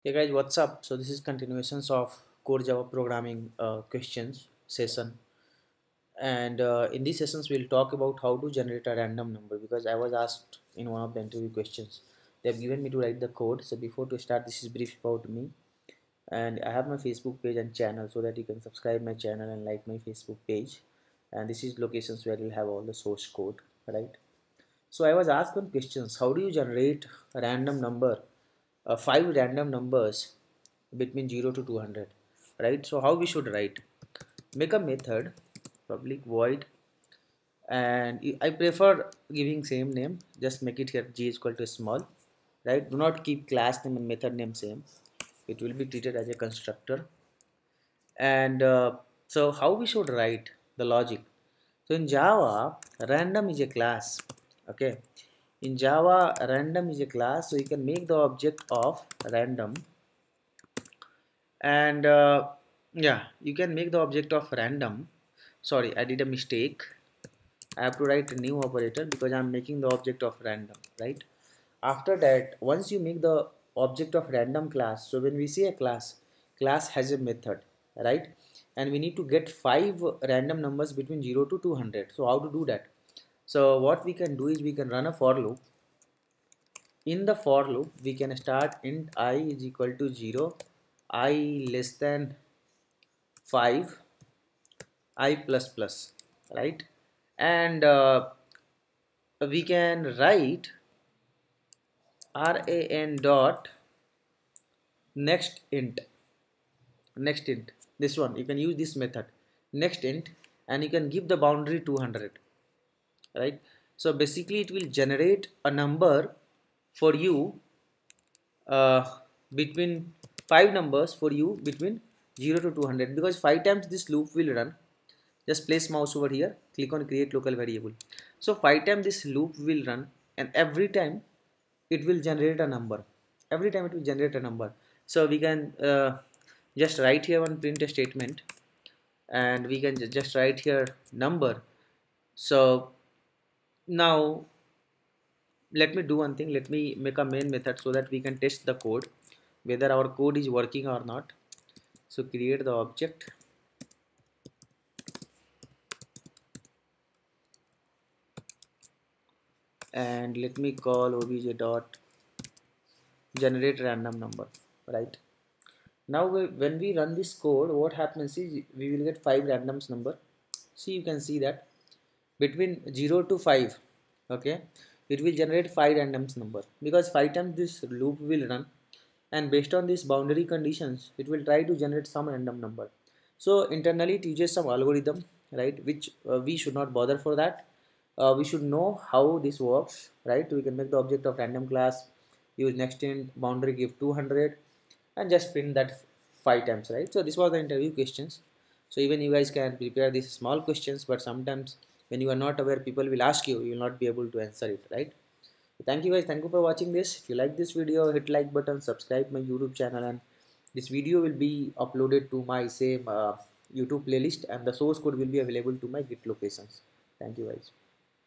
Hey guys, what's up? So this is continuations of core Java programming questions session, and in these sessions we'll talk about how to generate a random number because I was asked in one of the interview questions. They have given me to write the code. So before to start, this is brief about me, and I have my Facebook page and channel so that you can subscribe my channel and like my Facebook page. And this is locations where you'll have all the source code, right? So I was asked one questions: how do you generate a random number, five random numbers between 0 to 200, right? So how we should write? Make a method public void, and I prefer giving same name. Just make it here g is equal to small, right? Do not keep class name and method name same. It will be treated as a constructor. And so how we should write the logic? So in Java, random is a class. Okay, in Java, random is a class, so you can make the object of random. And yeah, you can make the object of random. Sorry, I did a mistake. I have to write a new operator because I'm making the object of random, right? After that, once you make the object of random class, so when we say a class has a method, right? And we need to get five random numbers between 0 to 200. So how to do that? So what we can do is we can run a for loop. In the for loop, we can start int I is equal to 0, I less than 5, I plus plus, right? And we can write ran dot next int this one. You can use this method next int, and you can give the boundary 200, right? So basically it will generate a number for you, uh, between five numbers for you between 0 to 200, because five times this loop will run. Just place mouse over here, click on create local variable. So five times this loop will run, and every time it will generate a number. Every time it will generate a number. So we can just write here one print statement, and we can just write here number. So now let me do one thing. Let me make a main method so that we can test the code whether our code is working or not. So create the object, and let me call obj dot generate random number, right? Now when we run this code, what happens is we will get five randoms number. See, you can see that between 0 to 5, okay, it will generate five randoms number because five times this loop will run, and based on these boundary conditions it will try to generate some random number. So internally it uses some algorithm, right, which we should not bother for that. We should know how this works, right? We can make the object of random class, use next int, boundary give 200, and just print that five times, right? So this was the interview questions. So even you guys can prepare these small questions, but sometimes when you are not aware, people will ask you, you will not be able to answer it, right? So thank you guys, thank you for watching this. If you like this video, hit like button, subscribe my YouTube channel, and this video will be uploaded to my same YouTube playlist, and the source code will be available to my Git locations. Thank you guys.